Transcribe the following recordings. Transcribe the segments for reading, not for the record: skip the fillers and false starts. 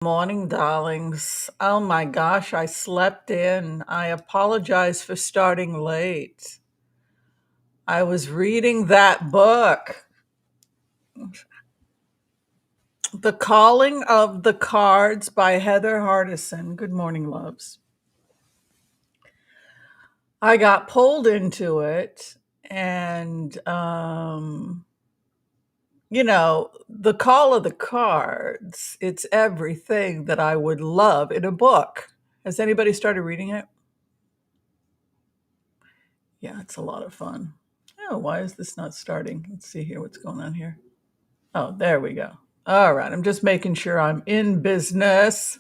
Morning, darlings. Oh my gosh, I slept in. I apologize for starting late. I was reading that book, The Calling of the Cards by Heather Hardison. Good morning, loves. I got pulled into it, and, the call of the cards, it's everything that I would love in a book. Has anybody started reading it? Yeah, it's a lot of fun. Oh, why is this not starting? Let's see here what's going on here. Oh, there we go. All right, I'm just making sure I'm in business.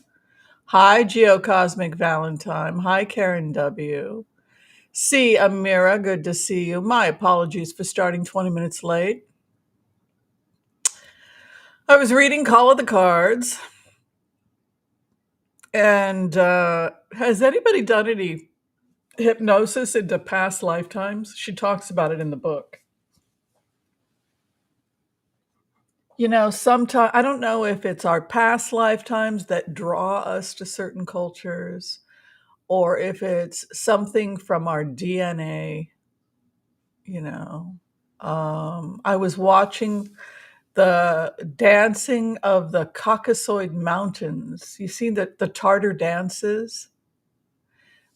Hi, Geocosmic Valentine. Hi, Karen W. See, Amira, good to see you. My apologies for starting 20 minutes late. I was reading Call of the Cards, and has anybody done any hypnosis into past lifetimes? She talks about it in the book. Sometimes I don't know if it's our past lifetimes that draw us to certain cultures or if it's something from our DNA, you know. I was watching the dancing of the Caucasoid Mountains. You see the Tartar dances?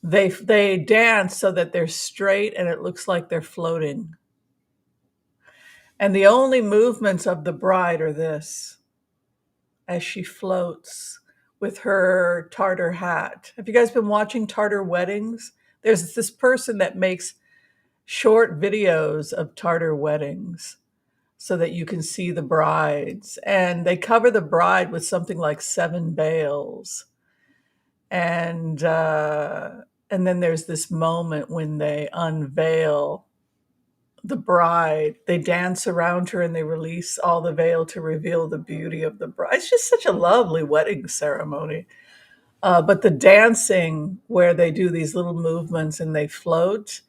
They dance so that they're straight and it looks like they're floating. And the only movements of the bride are this as she floats with her Tartar hat. Have you guys been watching Tartar weddings? There's this person that makes short videos of Tartar weddings so that you can see the brides. And they cover the bride with something like 7 veils. And and then there's this moment when they unveil the bride. They dance around her and they release all the veil to reveal the beauty of the bride. It's just such a lovely wedding ceremony. But the dancing where they do these little movements and they float,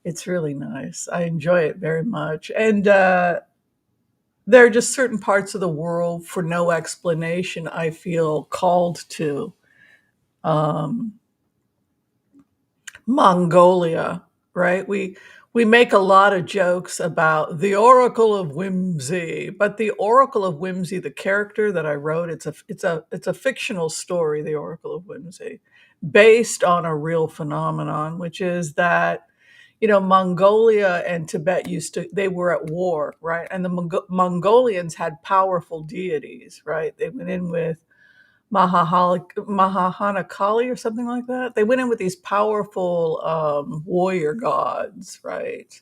it's really nice. I enjoy it very much. And there are just certain parts of the world for no explanation I feel called to. Um, Mongolia, right? We make a lot of jokes about the Oracle of Whimsy, but the Oracle of Whimsy, the character that I wrote, it's a fictional story, the Oracle of Whimsy, based on a real phenomenon, which is that Mongolia and Tibet they were at war, right? And the Mongolians had powerful deities, right? They went in with Mahahana Kali or something like that. They went in with these powerful warrior gods, right?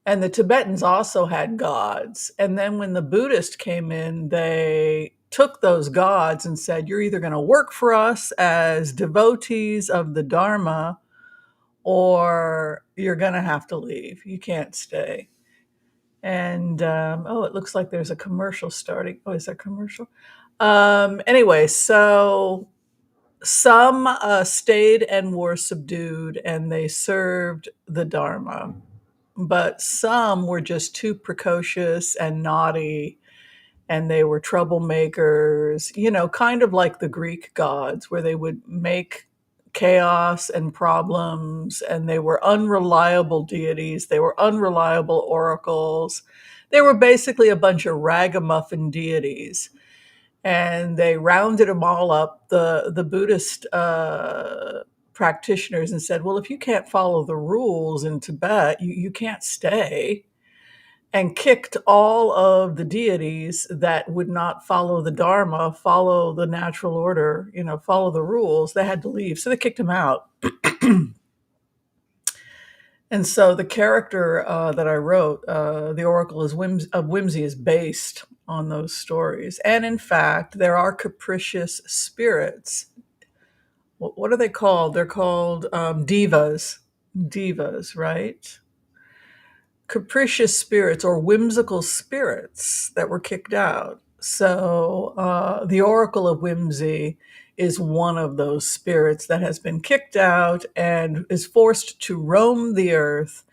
And the Tibetans also had gods. And then when the Buddhists came in, they took those gods and said, you're either going to work for us as devotees of the Dharma or you're going to have to leave. You can't stay. And it looks like there's a commercial starting. Oh, is that commercial? Anyway, so some stayed and were subdued and they served the Dharma, but some were just too precocious and naughty and they were troublemakers, kind of like the Greek gods, where they would make chaos and problems, and they were unreliable deities, they were unreliable oracles. They were basically a bunch of ragamuffin deities and they rounded them all up, the Buddhist practitioners, and said, well, if you can't follow the rules in Tibet, you can't stay, and kicked all of the deities that would not follow the Dharma, follow the natural order, follow the rules. They had to leave. So they kicked him out. And so the character that I wrote, the Oracle of Whimsy, is based on those stories. And in fact, there are capricious spirits. What are they called? They're called divas. Divas, right? Capricious spirits or whimsical spirits that were kicked out. So the Oracle of Whimsy is one of those spirits that has been kicked out and is forced to roam the earth,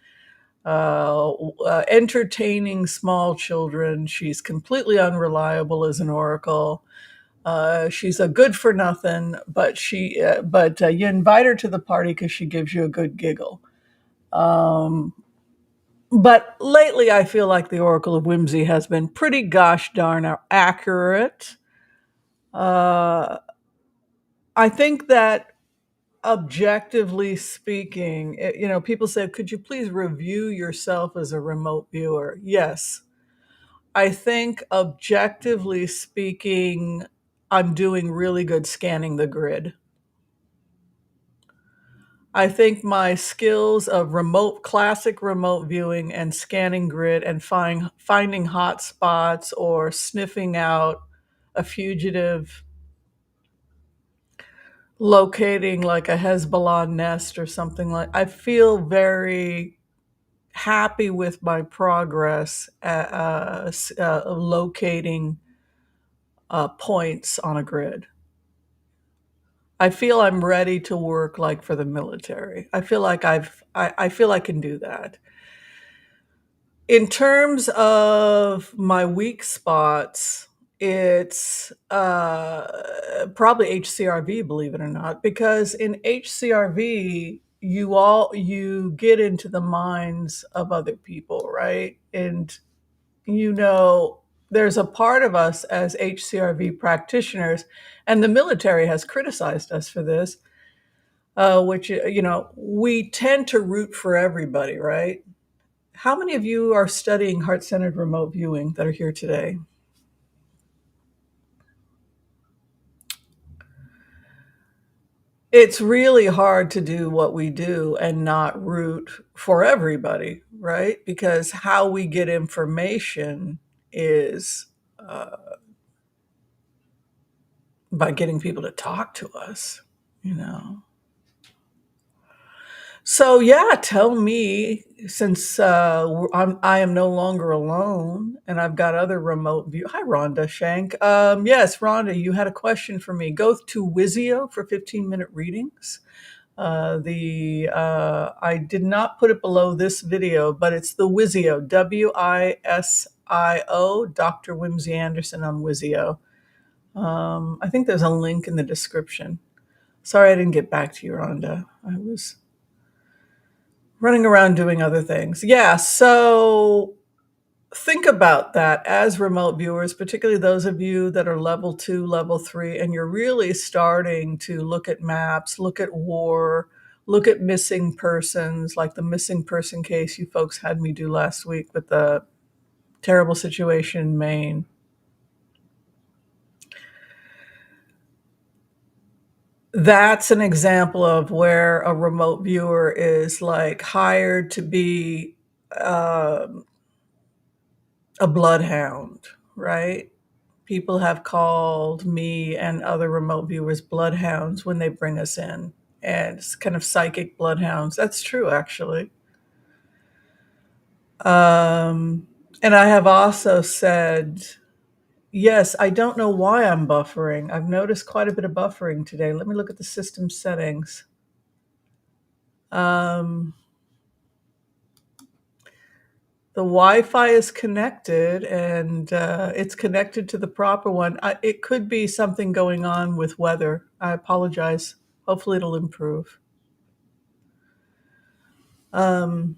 entertaining small children. She's completely unreliable as an oracle. She's a good for nothing, but you invite her to the party because she gives you a good giggle. Um, but lately, I feel like the Oracle of Whimsy has been pretty gosh darn accurate. Uh, I think that objectively speaking, people say, could you please review yourself as a remote viewer? Yes. I think objectively speaking, I'm doing really good scanning the grid. I think my skills of classic remote viewing and scanning grid and finding hot spots or sniffing out a fugitive, locating like a Hezbollah nest or something I feel very happy with my progress at locating points on a grid. I feel I'm ready to work like for the military. I feel like I feel I can do that. In terms of my weak spots, it's probably HCRV, believe it or not, because in HCRV you get into the minds of other people, right? And there's a part of us as HCRV practitioners, and the military has criticized us for this, which we tend to root for everybody, right? How many of you are studying heart-centered remote viewing that are here today? It's really hard to do what we do and not root for everybody, right? Because how we get information is by getting people to talk to us, you know. So yeah, tell me, since I am no longer alone and I've got other remote view. Hi, Rhonda Shank. Yes, Rhonda, you had a question for me. Go to Wizio for 15-minute readings. The I did not put it below this video, but it's the Wizio, WISIO, Dr. Whimsy Anderson on Wizio. I think there's a link in the description. Sorry I didn't get back to you, Rhonda. I was running around doing other things. Yeah, so think about that as remote viewers, particularly those of you that are level 2, level 3, and you're really starting to look at maps, look at war, look at missing persons, like the missing person case you folks had me do last week with the terrible situation in Maine. That's an example of where a remote viewer is like hired to be um, a bloodhound, right? People have called me and other remote viewers bloodhounds when they bring us in, and it's kind of psychic bloodhounds. That's true, actually. Um, and I have also said, yes, I don't know why I'm buffering. I've noticed quite a bit of buffering today. Let me look at the system settings. Um, the Wi-Fi is connected, and it's connected to the proper one. It could be something going on with weather. I apologize. Hopefully it'll improve. Um,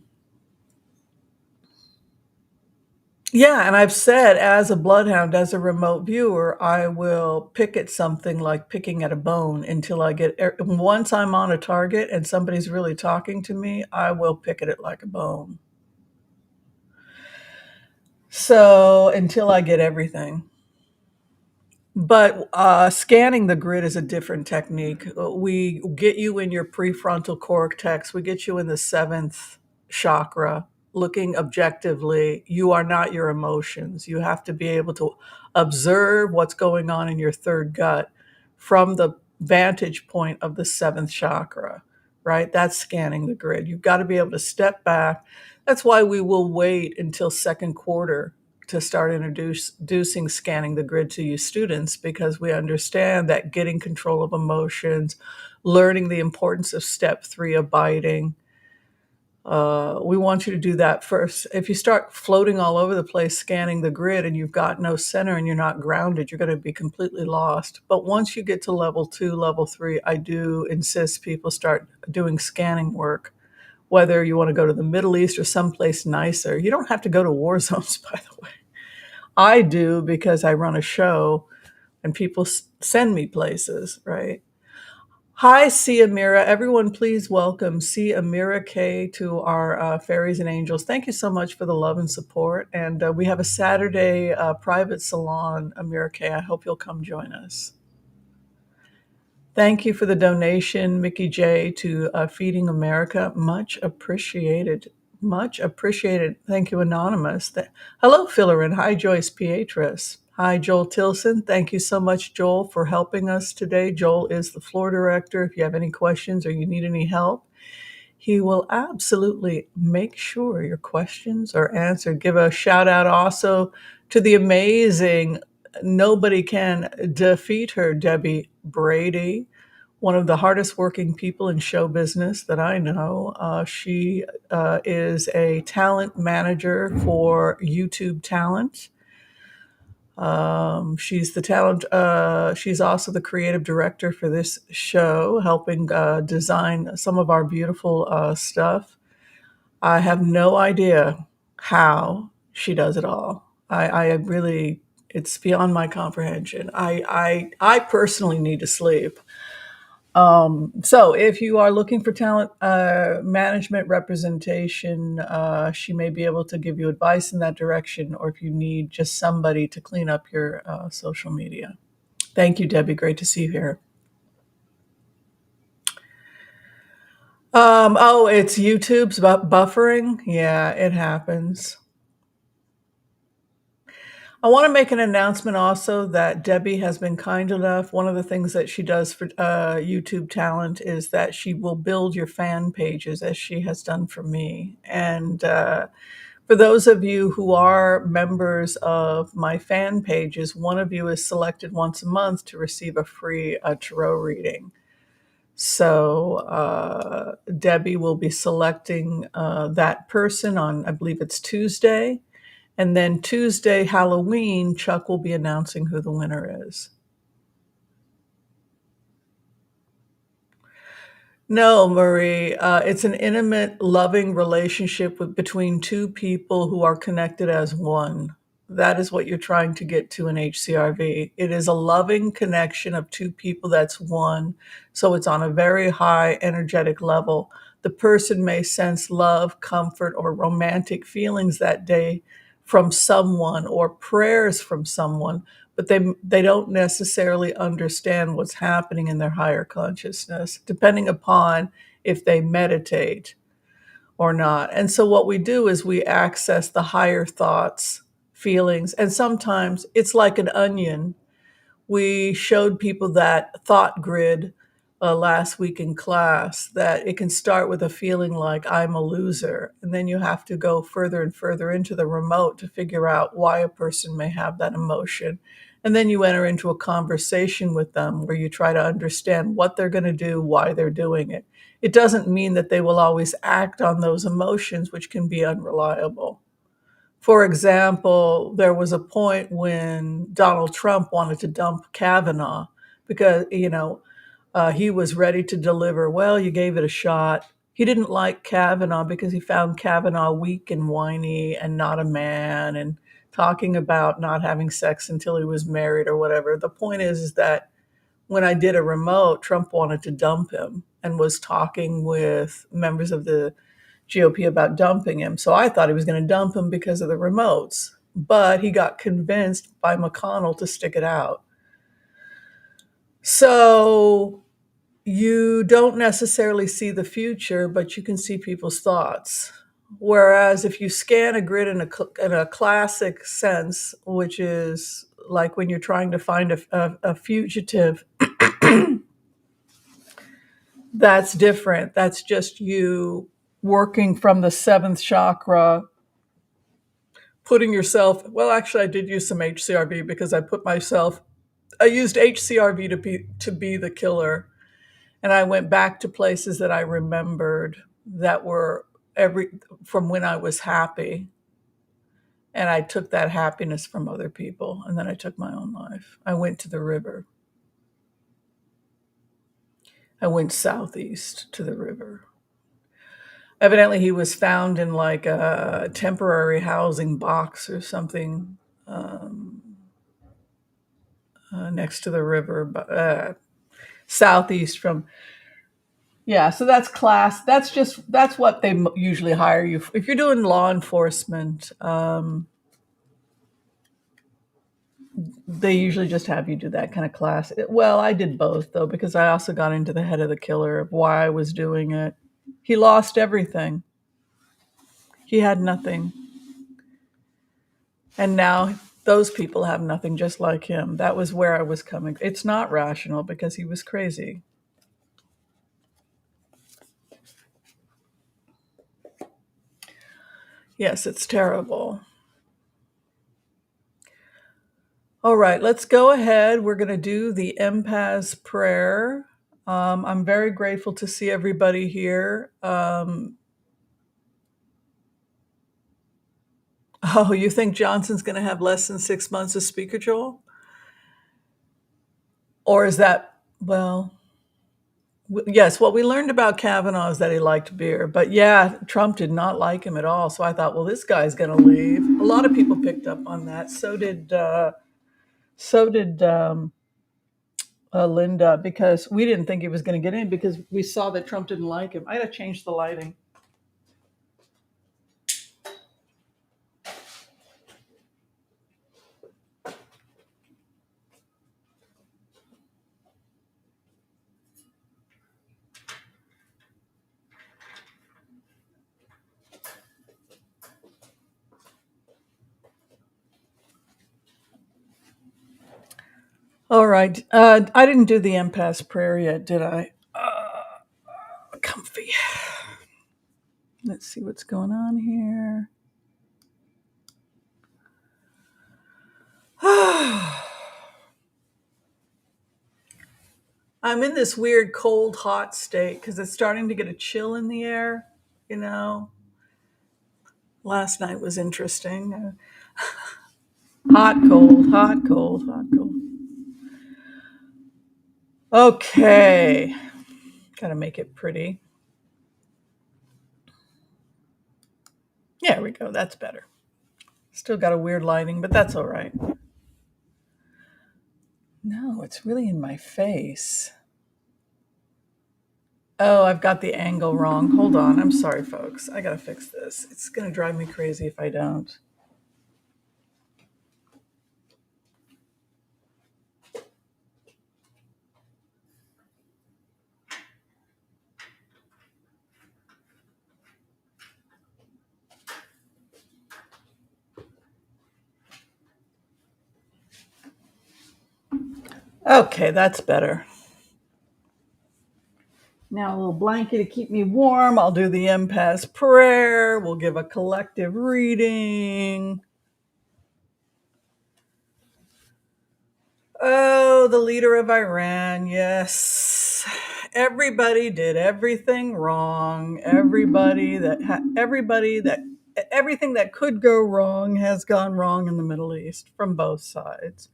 yeah, and I've said as a bloodhound, as a remote viewer, I will pick at something like picking at a bone until once I'm on a target and somebody's really talking to me, I will pick at it like a bone. So until I get everything. But scanning the grid is a different technique. We get you in your prefrontal cortex. We get you in the seventh chakra, looking objectively. You are not your emotions. You have to be able to observe what's going on in your third gut from the vantage point of the seventh chakra, right? That's scanning the grid. You've got to be able to step back. That's why we will wait until second quarter to start introducing scanning the grid to you students, because we understand that getting control of emotions, learning the importance of step 3, abiding, We want you to do that first. If you start floating all over the place, scanning the grid, and you've got no center and you're not grounded, you're going to be completely lost. But once you get to level 2, level 3, I do insist people start doing scanning work, whether you want to go to the Middle East or someplace nicer. You don't have to go to war zones, by the way. I do because I run a show and people send me places, right? Hi, C. Amira. Everyone, please welcome C. Amira K. to our Fairies and Angels. Thank you so much for the love and support. And we have a Saturday private salon, Amira K. I hope you'll come join us. Thank you for the donation, Mickey J, to Feeding America. Much appreciated. Much appreciated. Thank you, Anonymous. Hello, Fillerin. Hi, Joyce Pietris. Hi, Joel Tilson. Thank you so much, Joel, for helping us today. Joel is the floor director. If you have any questions or you need any help, he will absolutely make sure your questions are answered. Give a shout out also to the amazing Nobody Can Defeat Her, Debbie Brady, one of the hardest working people in show business that I know. She is a talent manager for YouTube Talent. She's the talent. She's also the creative director for this show, helping design some of our beautiful stuff. I have no idea how she does it all. I really, it's beyond my comprehension. I personally need to sleep. So if you are looking for talent management representation, she may be able to give you advice in that direction, or if you need just somebody to clean up your social media. Thank you, Debbie. Great to see you here. Oh, it's YouTube's buffering. Yeah, it happens. I want to make an announcement also that Debbie has been kind enough. One of the things that she does for YouTube Talent is that she will build your fan pages, as she has done for me. And for those of you who are members of my fan pages, one of you is selected once a month to receive a free tarot reading. So Debbie will be selecting that person on, I believe it's Tuesday. And then Tuesday, Halloween, Chuck will be announcing who the winner is. No, Marie, it's an intimate, loving relationship between two people who are connected as one. That is what you're trying to get to in HCRV. It is a loving connection of two people that's one. So it's on a very high energetic level. The person may sense love, comfort, or romantic feelings that day from someone or prayers from someone, but they don't necessarily understand what's happening in their higher consciousness, depending upon if they meditate or not. And so what we do is we access the higher thoughts, feelings, and sometimes it's like an onion. We showed people that thought grid last week in class, that it can start with a feeling like I'm a loser. And then you have to go further and further into the remote to figure out why a person may have that emotion. And then you enter into a conversation with them where you try to understand what they're going to do, why they're doing it. It doesn't mean that they will always act on those emotions, which can be unreliable. For example, there was a point when Donald Trump wanted to dump Kavanaugh because, he was ready to deliver. Well, you gave it a shot. He didn't like Kavanaugh because he found Kavanaugh weak and whiny and not a man and talking about not having sex until he was married or whatever. The point is that when I did a remote, Trump wanted to dump him and was talking with members of the GOP about dumping him. So I thought he was going to dump him because of the remotes, but he got convinced by McConnell to stick it out. So you don't necessarily see the future, but you can see people's thoughts. Whereas if you scan a grid in a classic sense, which is like when you're trying to find a fugitive, that's different. That's just you working from the seventh chakra, putting yourself, well, actually, I did use some HCRV because I used HCRV to be the killer. And I went back to places that I remembered that were from when I was happy, and I took that happiness from other people, and then I took my own life. I went to the river. I went southeast to the river. Evidently, he was found in like a temporary housing box or something, um, next to the river, but southeast from. Yeah, so that's class. That's what they usually hire you for. If you're doing law enforcement. They usually just have you do that kind of class. Well, I did both though, because I also got into the head of the killer of why I was doing it. He lost everything. He had nothing. And now those people have nothing just like him. That was where I was coming. It's not rational because he was crazy. Yes, it's terrible. All right, let's go ahead. We're going to do the Empath prayer. I'm very grateful to see everybody here. Oh, you think Johnson's going to have less than 6 months of speaker, Joel? Or is that, well, yes, what we learned about Kavanaugh is that he liked beer. But yeah, Trump did not like him at all. So I thought, well, this guy's going to leave. A lot of people picked up on that. So did Linda, because we didn't think he was going to get in because we saw that Trump didn't like him. I got to change the lighting. All right. I didn't do the empath prayer yet, did I? Comfy. Let's see what's going on here. I'm in this weird cold, hot state because it's starting to get a chill in the air. You know, last night was interesting. Hot, cold, hot, cold, hot, cold. Okay. Got to make it pretty. There we go. That's better. Still got a weird lighting, but that's all right. No, it's really in my face. Oh, I've got the angle wrong. Hold on. I'm sorry, folks. I got to fix this. It's going to drive me crazy if I don't. Okay, that's better. Now a little blanket to keep me warm. I'll do the empath prayer. We'll give a collective reading. Oh, the leader of Iran. Yes. Everybody did everything wrong. Everything that could go wrong has gone wrong in the Middle East from both sides.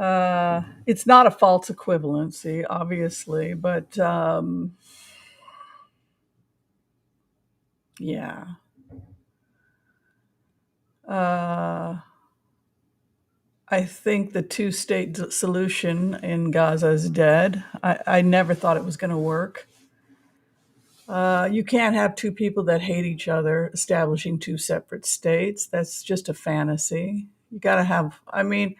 It's not a false equivalency, obviously, but yeah. I think the two-state solution in Gaza is dead. I never thought it was going to work. You can't have two people that hate each other establishing two separate states. That's just a fantasy. You got to have, I mean,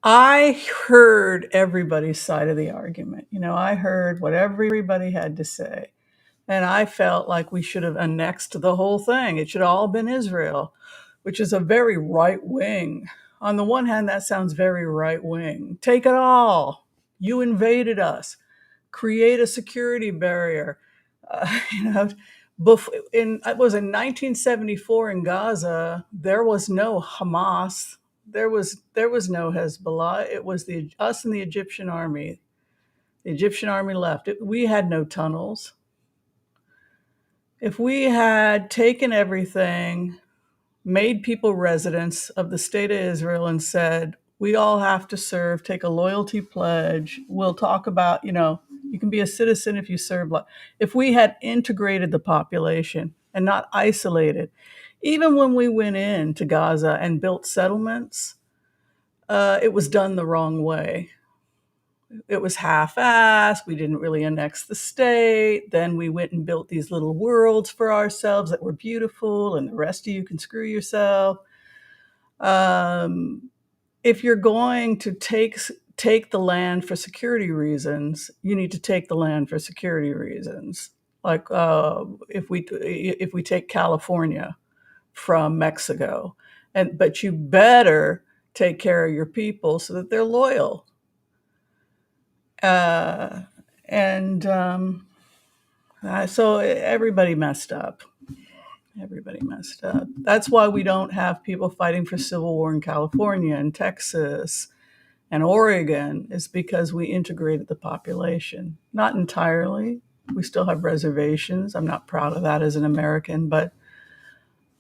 I heard everybody's side of the argument. You know, I heard what everybody had to say. And I felt like we should have annexed the whole thing. It should have all been Israel, which is a very right wing. On the one hand, that sounds very right wing. Take it all. You invaded us. Create a security barrier. You know, it was in 1974 in Gaza. There was no Hamas. There was no Hezbollah. It was us and the Egyptian army. The Egyptian army left. We had no tunnels. If we had taken everything, made people residents of the state of Israel and said, we all have to serve, take a loyalty pledge. We'll talk about, you can be a citizen if you serve. If we had integrated the population and not isolated, even when we went into Gaza and built settlements, it was done the wrong way. It was half-assed. We didn't really annex the state. Then we went and built these little worlds for ourselves that were beautiful, and the rest of you can screw yourself. If you're going to take the land for security reasons, you need to take the land for security reasons. Like if we take California from Mexico, but you better take care of your people so that they're loyal. And so everybody messed up. Everybody messed up. That's why we don't have people fighting for civil war in California and Texas and Oregon, is because we integrated the population. Not entirely. We still have reservations. I'm not proud of that as an American, but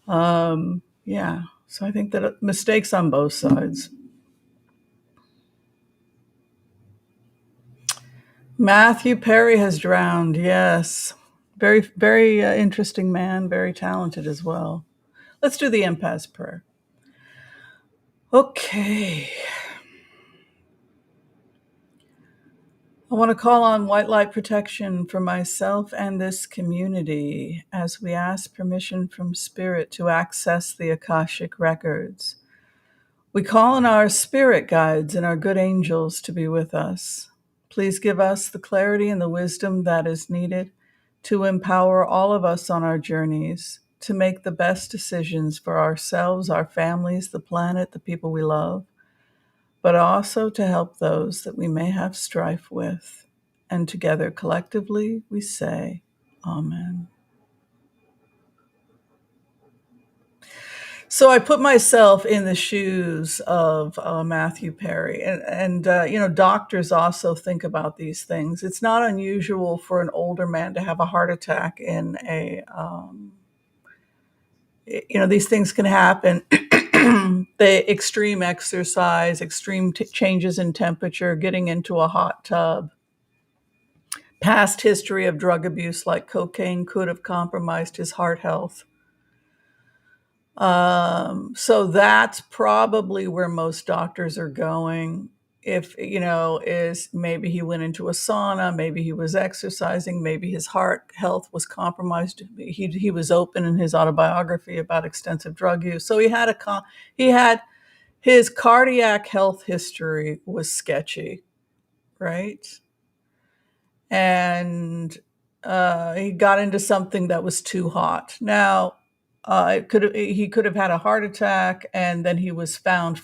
yeah. So I think that mistakes on both sides. Mathew Perry has drowned. Yes. Very, very interesting man, very talented as well. Let's do the Empath prayer. Okay. I want to call on white light protection for myself and this community as we ask permission from Spirit to access the Akashic records. We call on our spirit guides and our good angels to be with us. Please give us the clarity and the wisdom that is needed to empower all of us on our journeys to make the best decisions for ourselves, our families, the planet, the people we love, but also to help those that we may have strife with. And together, collectively, we say, Amen. So I put myself in the shoes of Mathew Perry, and doctors also think about these things. It's not unusual for an older man to have a heart attack in a, these things can happen. The extreme exercise, extreme changes in temperature, getting into a hot tub, past history of drug abuse like cocaine could have compromised his heart health. So that's probably where most doctors are going. If, is maybe he went into a sauna, maybe he was exercising, maybe his heart health was compromised. He was open in his autobiography about extensive drug use. So he had his cardiac health history was sketchy, right? And he got into something that was too hot. Now, he could have had a heart attack, and then he was found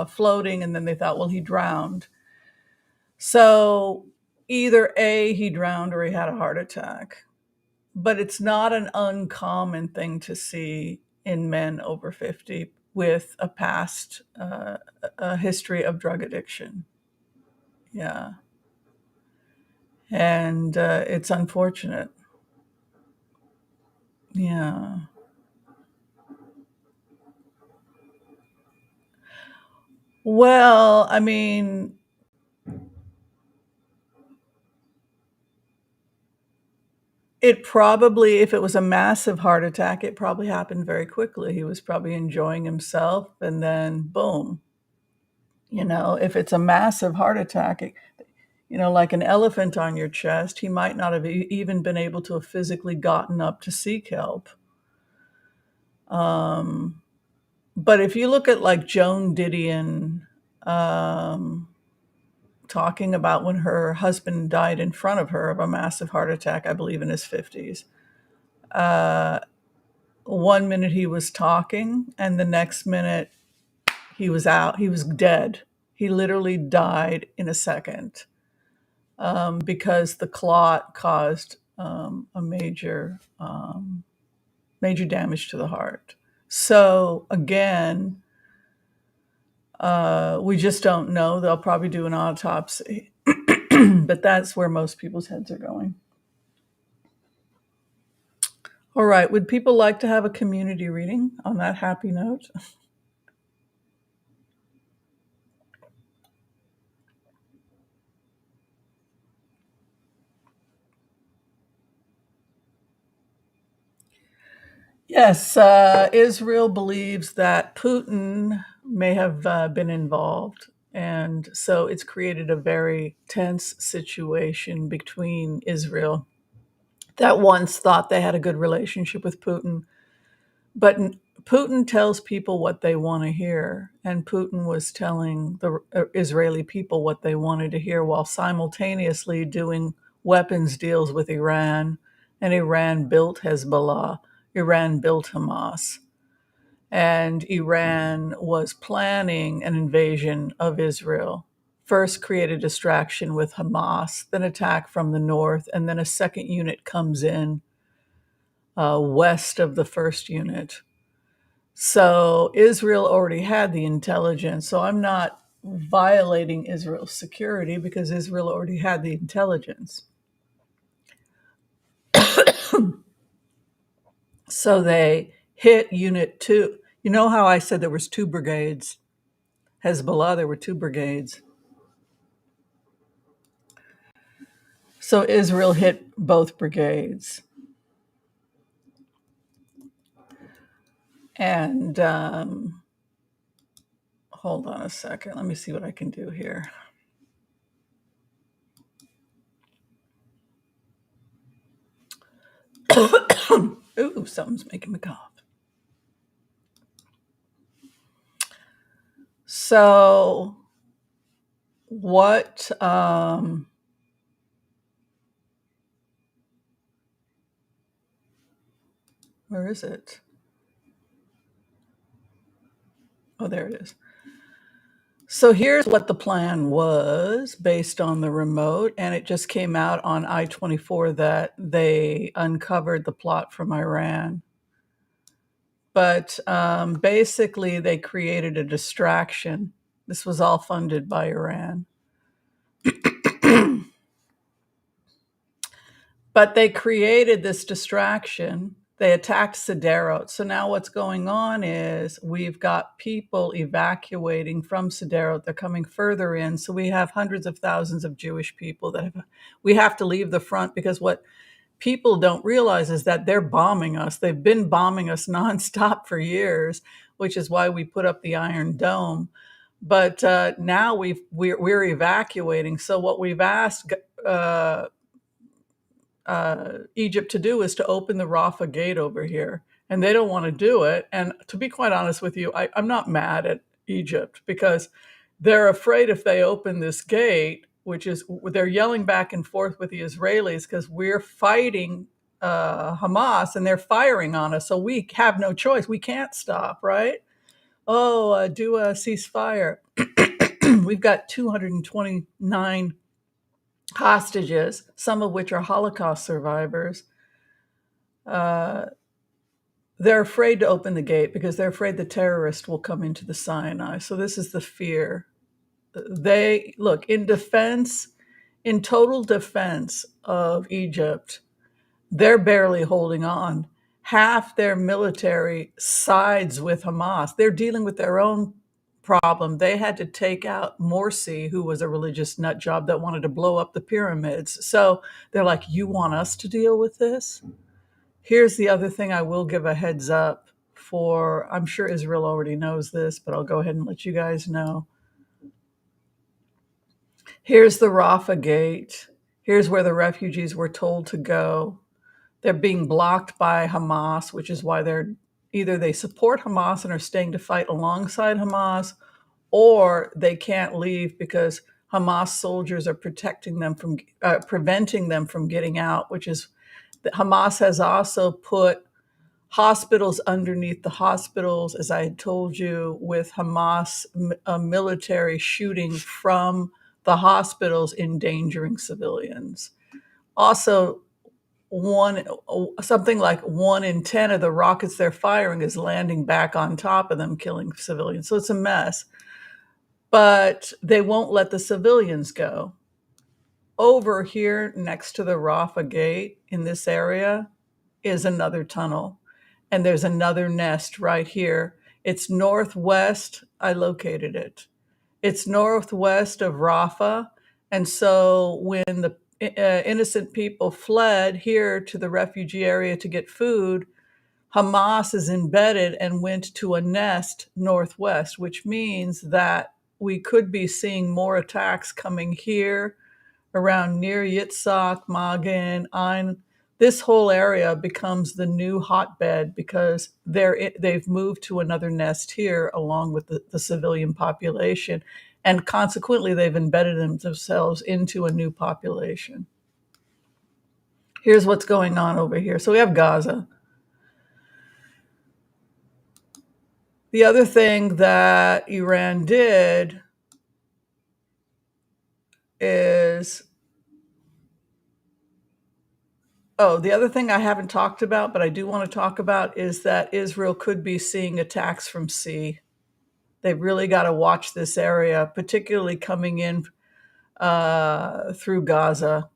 floating, and then they thought, well, he drowned. So either A, he drowned, or he had a heart attack. But it's not an uncommon thing to see in men over 50 with a past a history of drug addiction. Yeah. And it's unfortunate. Yeah. Well, I mean, it probably, if it was a massive heart attack, it probably happened very quickly. He was probably enjoying himself, and then boom. If it's a massive heart attack, like an elephant on your chest, he might not have even been able to have physically gotten up to seek help. But if you look at like Joan Didion talking about when her husband died in front of her of a massive heart attack, I believe in his 50s. 1 minute he was talking, and the next minute he was out. He was dead. He literally died in a second because the clot caused a major damage to the heart. So again, we just don't know. They'll probably do an autopsy, but that's where most people's heads are going. All right. Would people like to have a community reading on that happy note? Yes, Israel believes that Putin may have been involved. And so it's created a very tense situation between Israel that once thought they had a good relationship with Putin. But Putin tells people what they want to hear. And Putin was telling the Israeli people what they wanted to hear while simultaneously doing weapons deals with Iran. And Iran built Hezbollah, Iran built Hamas. And Iran was planning an invasion of Israel. First, create a distraction with Hamas, then attack from the north, and then a second unit comes in west of the first unit. So Israel already had the intelligence. So I'm not violating Israel's security because Israel already had the intelligence. So they hit Unit 2. You know how I said there was two brigades? Hezbollah, there were two brigades. So Israel hit both brigades. And hold on a second. Let me see what I can do here. Ooh, something's making me cough. So what where is it? Oh, there it is. So here's what the plan was based on the remote, and it just came out on I-24 that they uncovered the plot from Iran. But basically, they created a distraction. This was all funded by Iran. But they created this distraction. They attacked Sderot. So now what's going on is we've got people evacuating from Sderot. They're coming further in. So we have hundreds of thousands of Jewish people we have to leave the front because what people don't realize is that they're bombing us. They've been bombing us nonstop for years, which is why we put up the Iron Dome. But now we're evacuating. So what we've asked Egypt to do is to open the Rafah gate over here. And they don't want to do it. And to be quite honest with you, I'm not mad at Egypt because they're afraid if they open this gate, which is they're yelling back and forth with the Israelis because we're fighting Hamas and they're firing on us. So we have no choice. We can't stop, right? Oh, do a ceasefire. We've got 229 hostages, some of which are Holocaust survivors. Uh, they're afraid to open the gate because they're afraid the terrorist will come into the Sinai. So this is the fear. They look in total defense of Egypt, they're barely holding on. Half their military sides with Hamas. They're dealing with their own problem. They had to take out Morsi, who was a religious nut job that wanted to blow up the pyramids. So they're like, you want us to deal with this? Here's the other thing I will give a heads up for. I'm sure Israel already knows this, but I'll go ahead and let you guys know. Here's the Rafah gate. Here's where the refugees were told to go. They're being blocked by Hamas, which is why they support Hamas and are staying to fight alongside Hamas, or they can't leave because Hamas soldiers are preventing them from getting out, which is that Hamas has also put hospitals underneath the hospitals, as I had told you, with Hamas military shooting from the hospitals, endangering civilians. Also, something like 1 in 10 of the rockets they're firing is landing back on top of them, killing civilians. So it's a mess. But they won't let the civilians go. Over here next to the Rafah gate in this area, is another tunnel. And there's another nest right here. It's northwest. I located it. It's northwest of Rafah. And so when the innocent people fled here to the refugee area to get food, Hamas is embedded and went to a nest northwest, which means that we could be seeing more attacks coming here around near Yitzhak, Magen, Ain. This whole area becomes the new hotbed because they've moved to another nest here along with the civilian population. And consequently, they've embedded themselves into a new population. Here's what's going on over here. So we have Gaza. The other thing that Iran did is, the other thing I haven't talked about, but I do want to talk about, is that Israel could be seeing attacks from sea. They've really got to watch this area, particularly coming in through Gaza.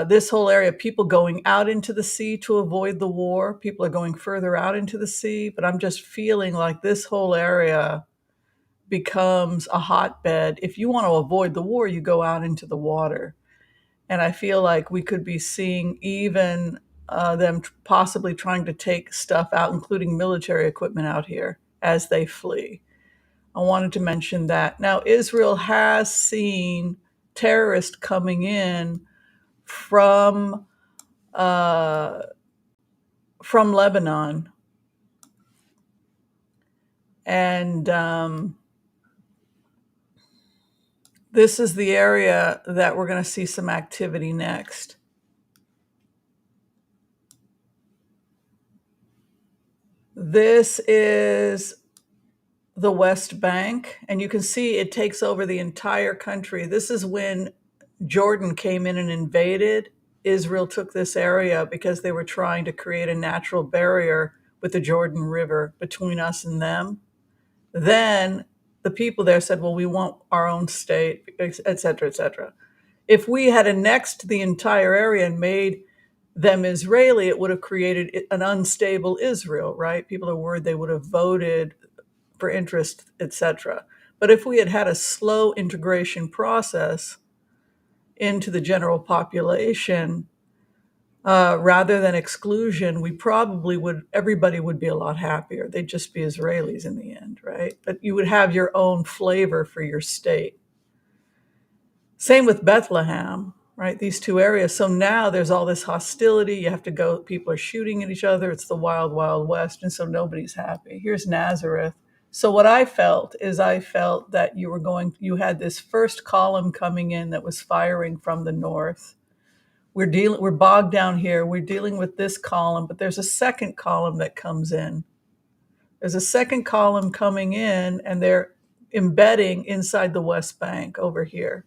This whole area, people going out into the sea to avoid the war. People are going further out into the sea, but I'm just feeling like this whole area becomes a hotbed. If you want to avoid the war, you go out into the water. And I feel like we could be seeing even them possibly trying to take stuff out, including military equipment out here as they flee. I wanted to mention that. Now, Israel has seen terrorists coming in from Lebanon, and this is the area that we're going to see some activity next. This is the West Bank, and you can see it takes over the entire country. This is when Jordan came in and invaded. Israel took this area because they were trying to create a natural barrier with the Jordan River between us and them. Then the people there said, well, we want our own state, et cetera, et cetera. If we had annexed the entire area and made them Israeli, it would have created an unstable Israel, right? People are worried they would have voted for interest, etc. But if we had had a slow integration process into the general population, rather than exclusion, everybody would be a lot happier. They'd just be Israelis in the end, right? But you would have your own flavor for your state. Same with Bethlehem, right? These two areas. So now there's all this hostility. You have to go, people are shooting at each other. It's the wild, wild west. And so nobody's happy. Here's Nazareth. So what I felt that you had this first column coming in that was firing from the north. We're bogged down here. We're dealing with this column, but there's a second column that comes in. There's a second column coming in, and they're embedding inside the West Bank over here.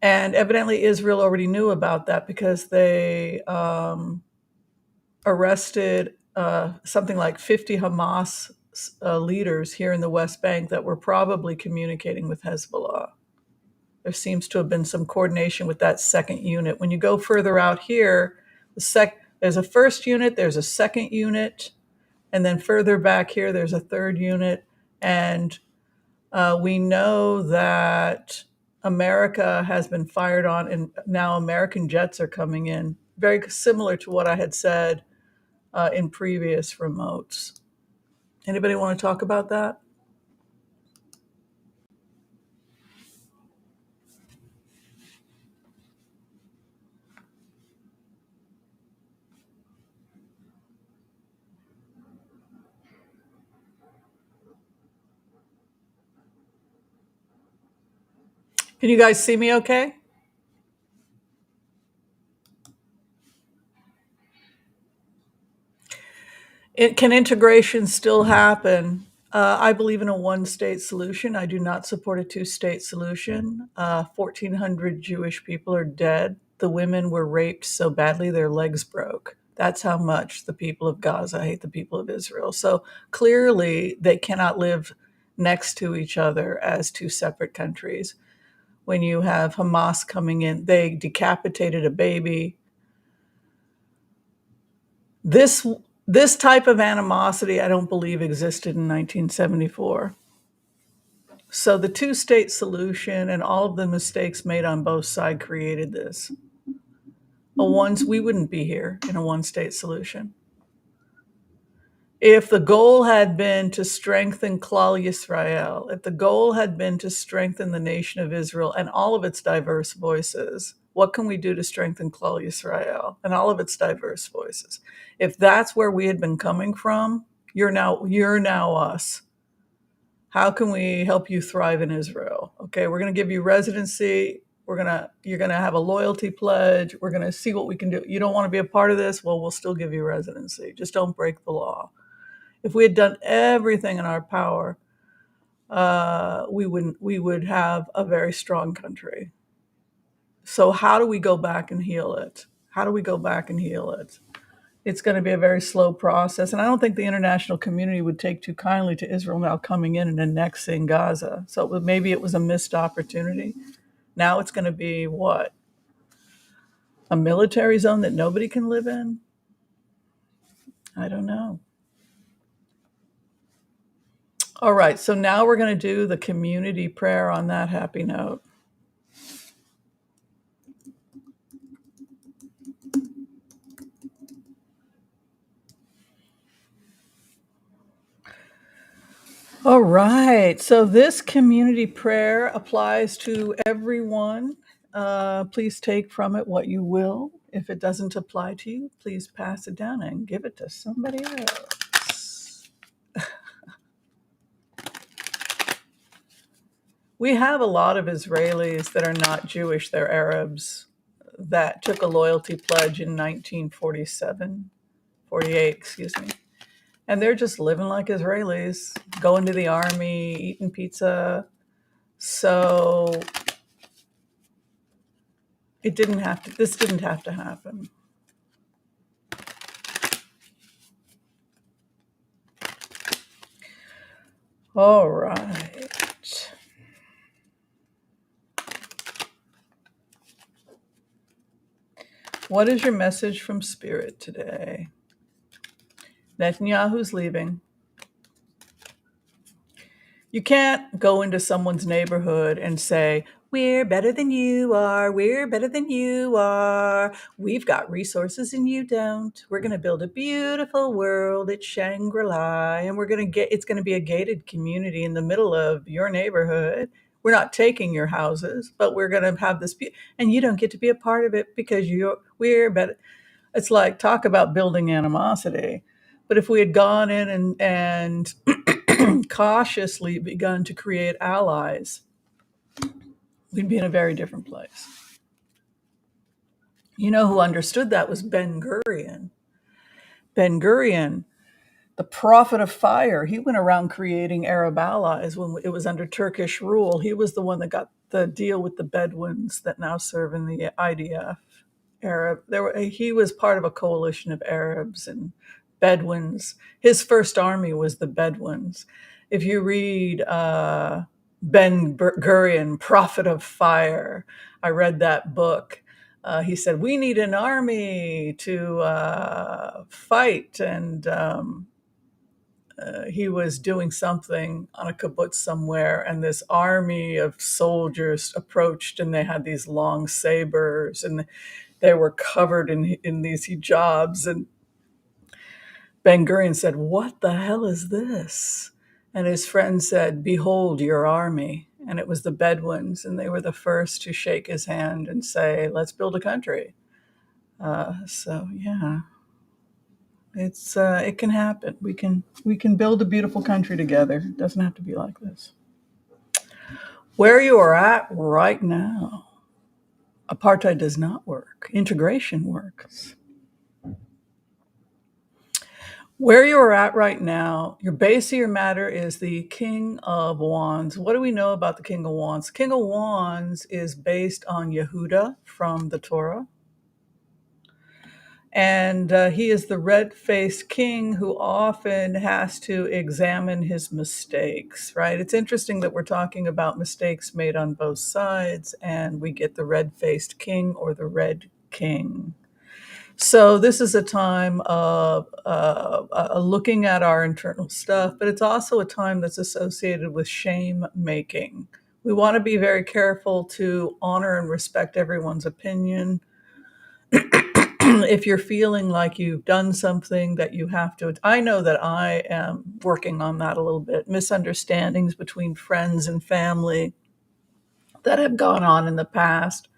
And evidently Israel already knew about that because they arrested something like 50 Hamas leaders here in the West Bank that were probably communicating with Hezbollah. There seems to have been some coordination with that second unit. When you go further out here, there's a first unit, there's a second unit, and then further back here, there's a third unit. And we know that America has been fired on, and now American jets are coming in, very similar to what I had said in previous remotes. Anybody want to talk about that? Can you guys see me okay? Can integration still happen? I believe in a one-state solution. I do not support a two-state solution. 1,400 Jewish people are dead. The women were raped so badly their legs broke. That's how much the people of Gaza hate the people of Israel. So clearly, they cannot live next to each other as two separate countries. When you have Hamas coming in, they decapitated a baby. This this type of animosity, I don't believe existed in 1974. So the two-state solution and all of the mistakes made on both sides created this. We wouldn't be here in a one-state solution. If the goal had been to strengthen Klal Yisrael, if the goal had been to strengthen the nation of Israel and all of its diverse voices, what can we do to strengthen Klal Yisrael and all of its diverse voices? If that's where we had been coming from, you're now us. How can we help you thrive in Israel? Okay, we're going to give you residency. You're going to have a loyalty pledge. We're going to see what we can do. You don't want to be a part of this? Well, we'll still give you residency. Just don't break the law. If we had done everything in our power, we would have a very strong country. So how do we go back and heal it? How do we go back and heal it? It's going to be a very slow process. And I don't think the international community would take too kindly to Israel now coming in and annexing Gaza. So maybe it was a missed opportunity. Now it's going to be what? A military zone that nobody can live in? I don't know. All right, so now we're going to do the community prayer on that happy note. All right, so this community prayer applies to everyone. Please take from it what you will. If it doesn't apply to you, please pass it down and give it to somebody else. We have a lot of Israelis that are not Jewish, they're Arabs, that took a loyalty pledge in 1947, 48, excuse me. And they're just living like Israelis, going to the army, eating pizza. So this didn't have to happen. All right. What is your message from Spirit today? Netanyahu's leaving. You can't go into someone's neighborhood and say, we're better than you are. We're better than you are. We've got resources and you don't. We're going to build a beautiful world at Shangri-La, and it's going to be a gated community in the middle of your neighborhood. We're not taking your houses, but we're going to have this, and you don't get to be a part of it because we're better. It's like, talk about building animosity. But if we had gone in and cautiously begun to create allies, we'd be in a very different place. You know who understood that was Ben Gurion. Ben Gurion, the prophet of fire, he went around creating Arab allies when it was under Turkish rule. He was the one that got the deal with the Bedouins that now serve in the IDF. He was part of a coalition of Arabs and Bedouins. His first army was the Bedouins. If you read Ben Gurion, Prophet of Fire, I read that book. He said, we need an army to fight. And he was doing something on a kibbutz somewhere, and this army of soldiers approached, and they had these long sabers, and they were covered in these hijabs. And Ben Gurion said, what the hell is this? And his friend said, behold your army. And it was the Bedouins, and they were the first to shake his hand and say, let's build a country. So yeah, it can happen. We can build a beautiful country together. It doesn't have to be like this. Where you are at right now, apartheid does not work. Integration works. Where you are at right now, your base of your matter is the King of Wands. What do we know about the King of Wands? King of Wands is based on Yehuda from the Torah. And he is the red-faced king who often has to examine his mistakes, right? It's interesting that we're talking about mistakes made on both sides, and we get the red-faced king or the red king. So this is a time of looking at our internal stuff, but it's also a time that's associated with shame making. We want to be very careful to honor and respect everyone's opinion. If you're feeling like you've done something that you have to, I know that I am working on that a little bit. Misunderstandings between friends and family that have gone on in the past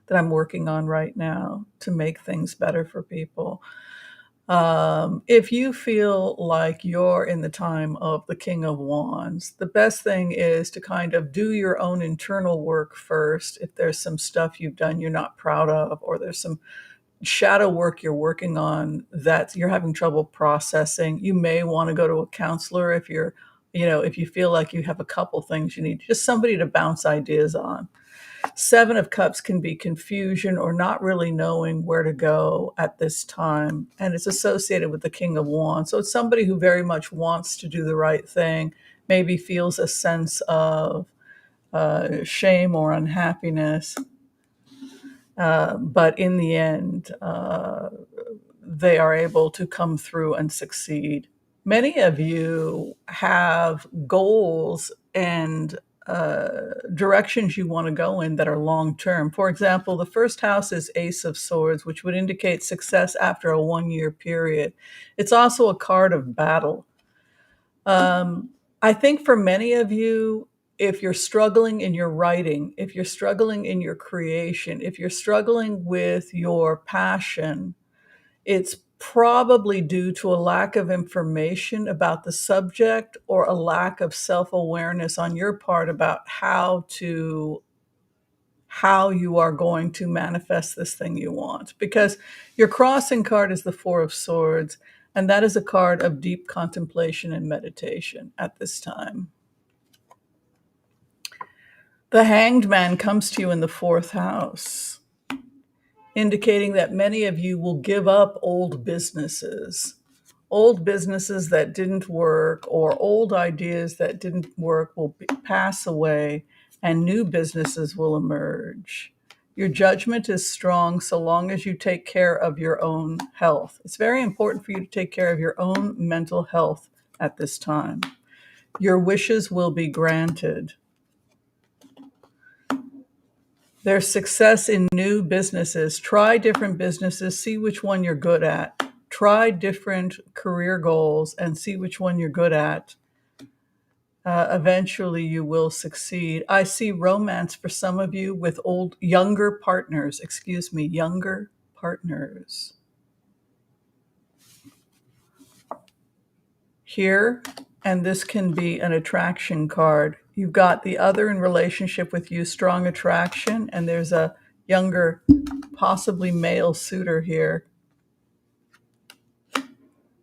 that I'm working on right now to make things better for people. If you feel like you're in the time of the King of Wands, the best thing is to kind of do your own internal work first. If there's some stuff you've done you're not proud of, or there's some shadow work you're working on that you're having trouble processing, you may want to go to a counselor if you're, if you feel like you have a couple things you need, just somebody to bounce ideas on. Seven of Cups can be confusion or not really knowing where to go at this time. And it's associated with the King of Wands. So it's somebody who very much wants to do the right thing, maybe feels a sense of shame or unhappiness. But in the end, they are able to come through and succeed. Many of you have goals and directions you want to go in that are long term. For example, the first house is Ace of Swords, which would indicate success after a 1 year period. It's also a card of battle. I think for many of you, if you're struggling in your writing, if you're struggling in your creation, if you're struggling with your passion, it's probably due to a lack of information about the subject or a lack of self-awareness on your part about how you are going to manifest this thing you want. Because your crossing card is the Four of Swords, and that is a card of deep contemplation and meditation at this time. The Hanged Man comes to you in the fourth house, indicating that many of you will give up old businesses that didn't work, or old ideas that didn't work will pass away and new businesses will emerge. Your judgment is strong so long as you take care of your own health. It's very important for you to take care of your own mental health at this time. Your wishes will be granted. There's success in new businesses. Try different businesses, see which one you're good at. Try different career goals and see which one you're good at. Eventually you will succeed. I see romance for some of you with younger partners. Here, and this can be an attraction card. You've got the other in relationship with you, strong attraction, and there's a younger, possibly male suitor here.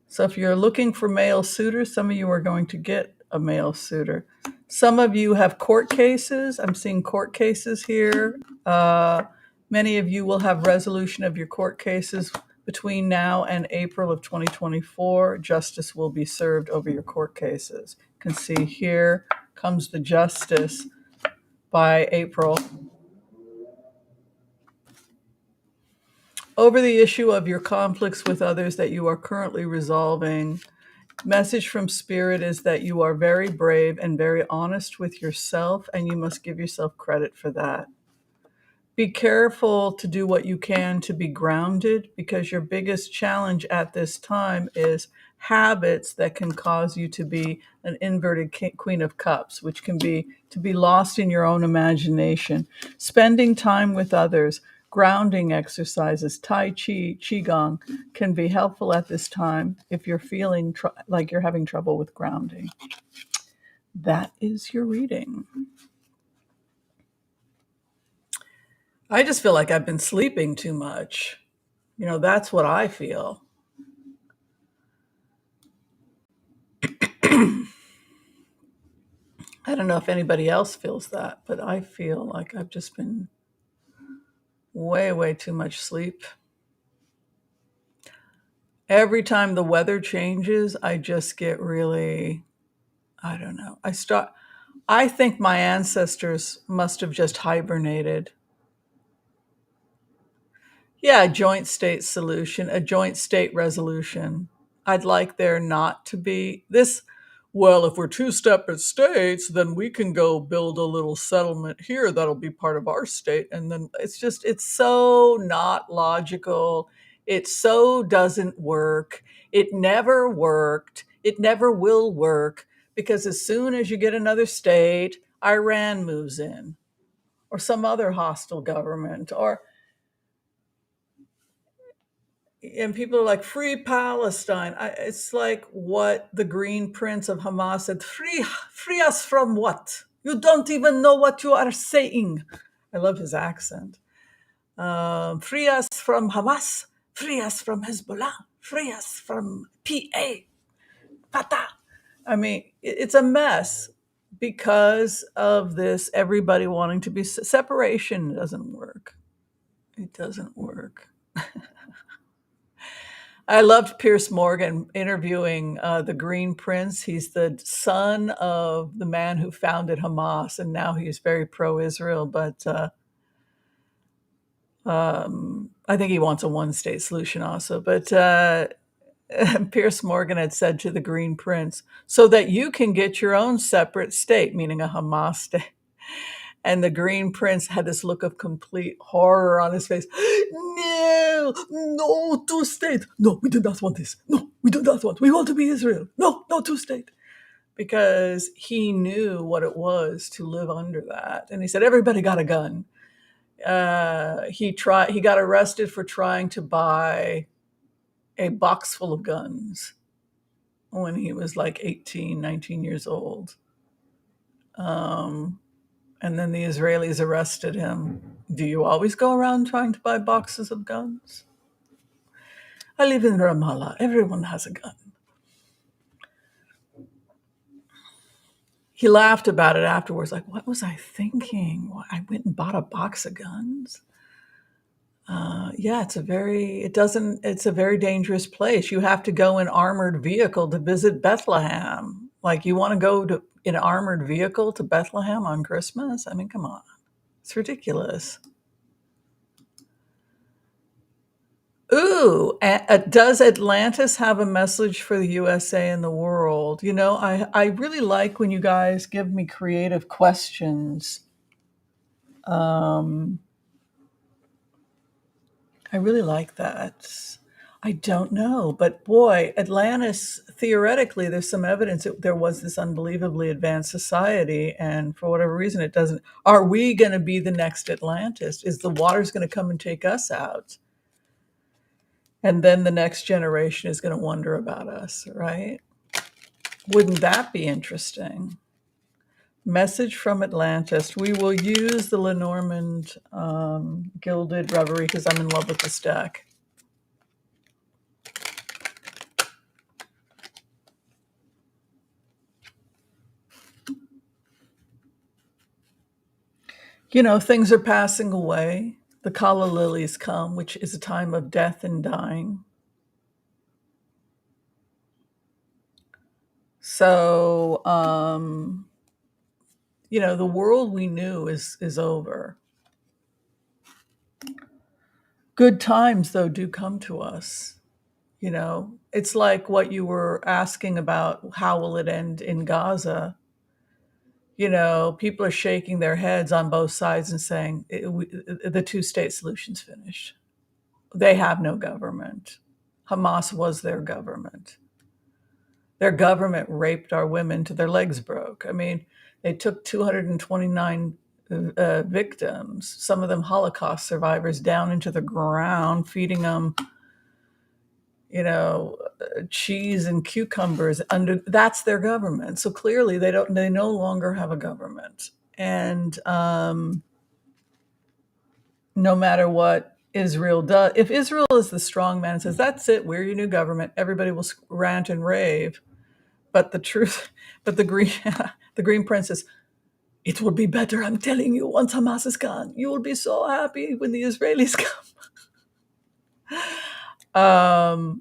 So if you're looking for male suitors, some of you are going to get a male suitor. Some of you have court cases. I'm seeing court cases here. Many of you will have resolution of your court cases between now and April of 2024. Justice will be served over your court cases. You can see here comes the justice by April. Over the issue of your conflicts with others that you are currently resolving, message from Spirit is that you are very brave and very honest with yourself, and you must give yourself credit for that. Be careful to do what you can to be grounded, because your biggest challenge at this time is habits that can cause you to be an inverted Queen of Cups, which can be to be lost in your own imagination. Spending time with others, grounding exercises, Tai Chi, Qigong can be helpful at this time if you're feeling like you're having trouble with grounding. That is your reading. I just feel like I've been sleeping too much. That's what I feel. I don't know if anybody else feels that, but I feel like I've just been way, way too much sleep. Every time the weather changes, I just get really, I don't know. I think my ancestors must have just hibernated. Yeah, a joint state solution, a joint state resolution. I'd like there not to be this. Well, if we're two separate states, then we can go build a little settlement here that'll be part of our state. And then it's so not logical. It so doesn't work. It never worked. It never will work because as soon as you get another state, Iran moves in or some other hostile government or and people are like free Palestine. It's like what the Green Prince of Hamas said: free us from what? You don't even know what you are saying. I love his accent. Free us from Hamas. Free us from Hezbollah. Free us from PA. Fatah. I mean, it's a mess because of this. Everybody wanting to be separation doesn't work. It doesn't work. I loved Pierce Morgan interviewing the Green Prince. He's the son of the man who founded Hamas, and now he's very pro-Israel. But I think he wants a one-state solution also. But Pierce Morgan had said to the Green Prince, "So that you can get your own separate state," meaning a Hamas state. And the Green Prince had this look of complete horror on his face. No, no two state. No, we do not want this. No, we do not want. We want to be Israel. No, no two state. Because he knew what it was to live under that, and he said everybody got a gun. He got arrested for trying to buy a box full of guns when he was like 18, 19 years old. And then the Israelis arrested him. Do you always go around trying to buy boxes of guns? I live in Ramallah. Everyone has a gun. He laughed about it afterwards, like, what was I thinking? I went and bought a box of guns? Yeah, it's a very dangerous place. You have to go in armored vehicle to visit Bethlehem. Like, you want to go to in armored vehicle to Bethlehem on Christmas? I mean, come on. It's ridiculous. Ooh, does Atlantis have a message for the USA and the world? You know, I really like when you guys give me creative questions. Um, I really like that. I don't know, but boy, Atlantis, theoretically, there's some evidence that there was this unbelievably advanced society, and for whatever reason, it doesn't. Are we going to be the next Atlantis? Is the waters going to come and take us out? And then the next generation is going to wonder about us, right? Wouldn't that be interesting? Message from Atlantis. We will use the Lenormand Gilded Reverie because I'm in love with this deck. You know, things are passing away. The Kala lilies come, which is a time of death and dying. So, you know, the world we knew is over. Good times, though, do come to us. You know, it's like what you were asking about, how will it end in Gaza? You know, people are shaking their heads on both sides and saying the two-state solution's finished. They have no government. Hamas was their government. Their government raped our women till their legs broke. I mean, they took 229 victims, some of them Holocaust survivors, down into the ground, feeding them, you know, cheese and cucumbers. That's their government. So clearly, they no longer have a government, and no matter what Israel does, if Israel is the strong man and says, "That's it, we're your new government," everybody will rant and rave. But the truth, but the green, the Green Princess, it will be better. I'm telling you, once Hamas is gone, you will be so happy when the Israelis come.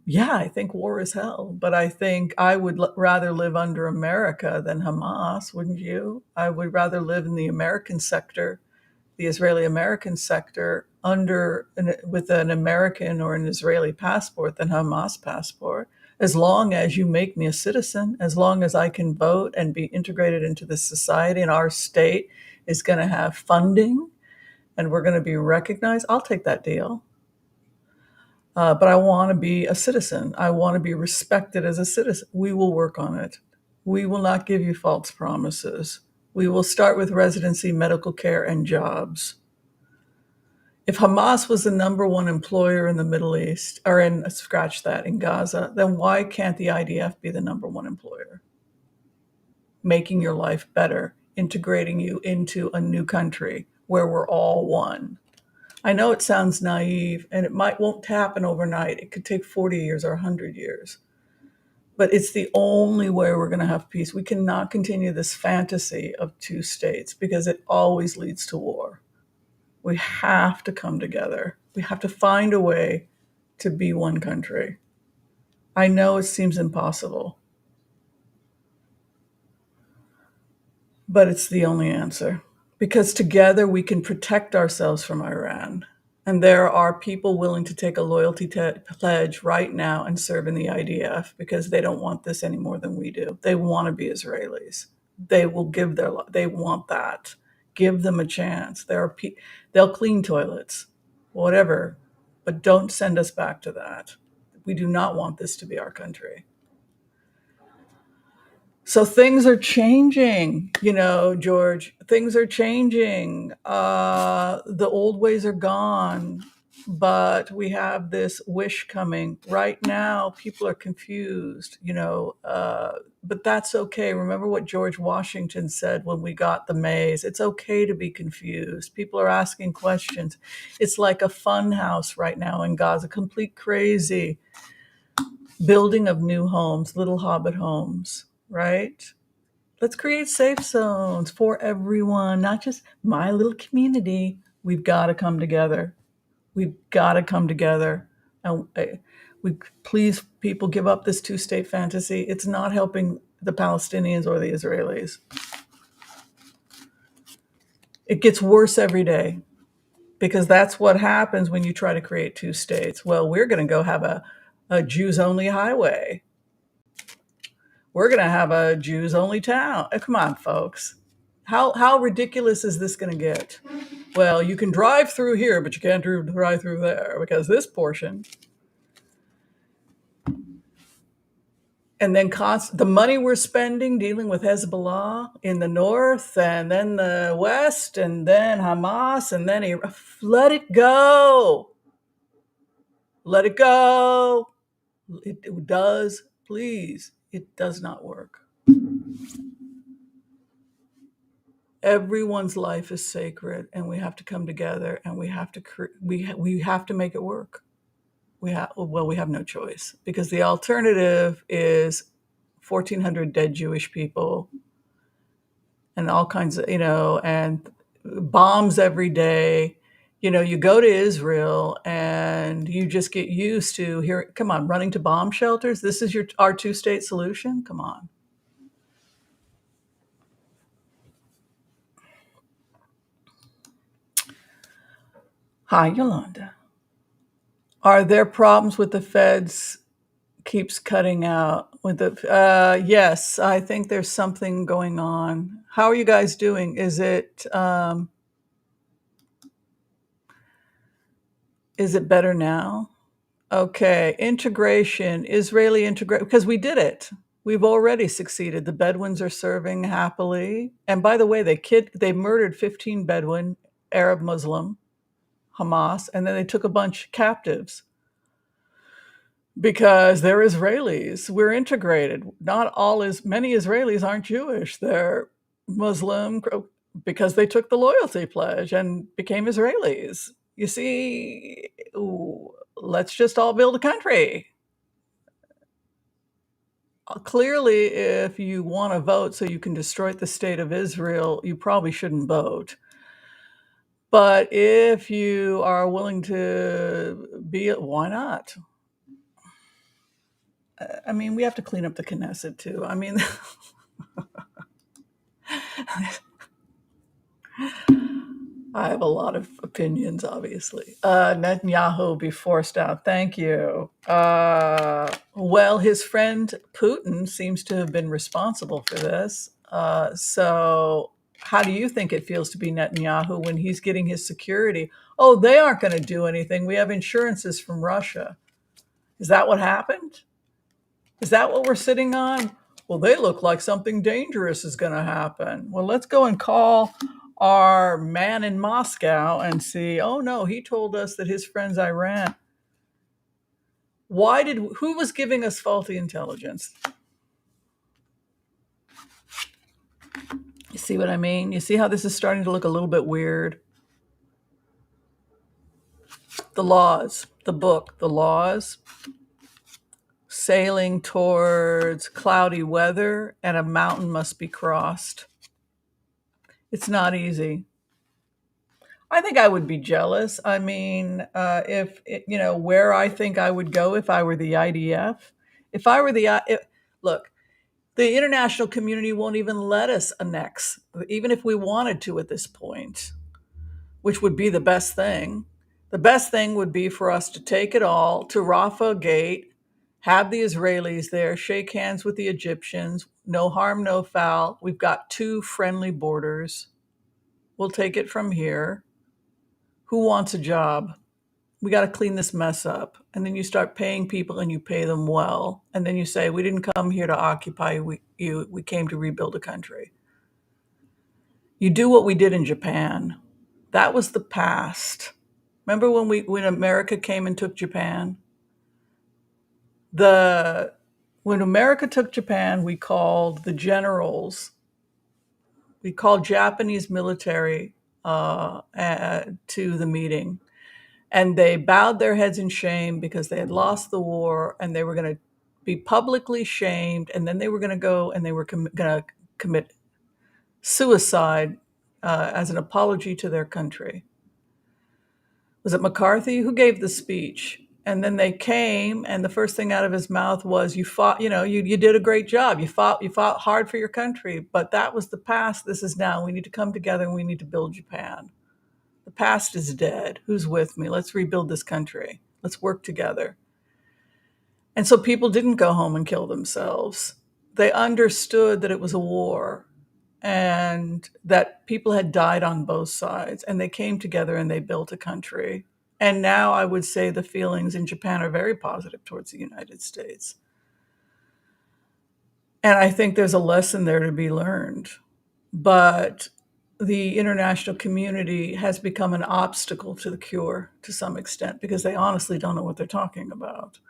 Yeah, I think war is hell, but I think I would rather live under America than Hamas, wouldn't you? I would rather live in the American sector the Israeli-American sector with an American or an Israeli passport than Hamas passport, as long as you make me a citizen, as long as I can vote and be integrated into the society and our state is going to have funding and we're going to be recognized, I'll take that deal. But I want to be a citizen. I want to be respected as a citizen. We will work on it. We will not give you false promises. We will start with residency, medical care, and jobs. If Hamas was the number one employer in the Middle East, or in Gaza, then why can't the IDF be the number one employer? Making your life better, integrating you into a new country where we're all one. I know it sounds naive and won't happen overnight. It could take 40 years or 100 years. But it's the only way we're going to have peace. We cannot continue this fantasy of two states because it always leads to war. We have to come together. We have to find a way to be one country. I know it seems impossible, but it's the only answer. Because together we can protect ourselves from Iran. And there are people willing to take a loyalty pledge right now and serve in the IDF because they don't want this any more than we do. They want to be Israelis. They will give they want that. Give them a chance. They'll clean toilets, whatever, but don't send us back to that. We do not want this to be our country. So things are changing, George. Things are changing. The old ways are gone, but we have this wish coming. Right now, people are confused, but that's okay. Remember what George Washington said when we got the maize. It's okay to be confused. People are asking questions. It's like a fun house right now in Gaza, complete crazy building of new homes, little hobbit homes. Right? Let's create safe zones for everyone, not just my little community. We've got to come together. We've got to come together. And please, people, give up this two-state fantasy. It's not helping the Palestinians or the Israelis. It gets worse every day because that's what happens when you try to create two states. Well, we're going to go have a Jews-only highway. We're going to have a Jews-only town. Come on, folks. How ridiculous is this going to get? Well, you can drive through here, but you can't drive through there because this portion. And then the money we're spending dealing with Hezbollah in the north and then the west and then Hamas and then let it go. Let it go. It does, please. It does not work. Everyone's life is sacred, and we have to come together, and we have to we have to make it work. We have no choice because the alternative is 1,400 dead Jewish people, and all kinds of and bombs every day. You go to Israel and you just get used to running to bomb shelters. This is our two-state solution. Come on. Hi, Yolanda. Are there problems with the feds keeps cutting out with the yes, I think there's something going on. How are you guys doing? Is it better now? Okay, Israeli integration, because we did it. We've already succeeded. The Bedouins are serving happily. And by the way, they murdered 15 Bedouin, Arab Muslim, Hamas, and then they took a bunch captives. Because they're Israelis. We're integrated. Many Israelis aren't Jewish. They're Muslim because they took the loyalty pledge and became Israelis. You see, let's just all build a country. Clearly, if you want to vote so you can destroy the state of Israel, you probably shouldn't vote. But if you are willing to why not? I mean, we have to clean up the Knesset too. I mean, I have a lot of opinions, obviously. Netanyahu be forced out. Thank you. Well, his friend Putin seems to have been responsible for this. So, how do you think it feels to be Netanyahu when he's getting his security? Oh, they aren't going to do anything. We have insurances from Russia. Is that what happened? Is that what we're sitting on? Well, they look like something dangerous is going to happen. Well, let's go and call our man in Moscow and see. Oh no, he told us that his friends Iran. Who was giving us faulty intelligence? You see what I mean? You see how this is starting to look a little bit weird? The laws, the book, the laws, sailing towards cloudy weather and a mountain must be crossed. It's not easy. I think I would be jealous. I mean, if where I think I would go if I were the IDF, if I were the look, the international community won't even let us annex, even if we wanted to at this point, which would be the best thing. The best thing would be for us to take it all to Rafah Gate, have the Israelis there, shake hands with the Egyptians, no harm, no foul. We've got two friendly borders. We'll take it from here. Who wants a job? We got to clean this mess up. And then you start paying people and you pay them well. And then you say, we didn't come here to occupy you. We came to rebuild a country. You do what we did in Japan. That was the past. Remember when America came and took Japan? When America took Japan, we called the generals, we called Japanese military to the meeting. And they bowed their heads in shame because they had lost the war and they were going to be publicly shamed. And then they were going to go and they were going to commit suicide as an apology to their country. Was it McCarthy who gave the speech? And then they came, and the first thing out of his mouth was, "You fought. You did a great job. You fought hard for your country. But that was the past. This is now. We need to come together and we need to build Japan. The past is dead. Who's with me? Let's rebuild this country. Let's work together." And so people didn't go home and kill themselves. They understood that it was a war and that people had died on both sides, and they came together and they built a country. And now I would say the feelings in Japan are very positive towards the United States. And I think there's a lesson there to be learned. But the international community has become an obstacle to the cure to some extent because they honestly don't know what they're talking about.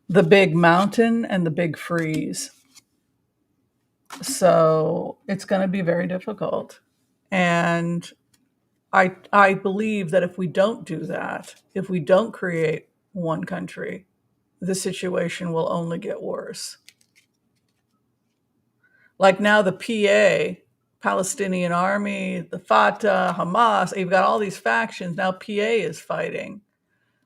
The big mountain and the big freeze. So it's going to be very difficult. And I believe that if we don't do that, if we don't create one country, the situation will only get worse. Like now, the PA, Palestinian Army, the Fatah, Hamas, you've got all these factions. Now PA is fighting.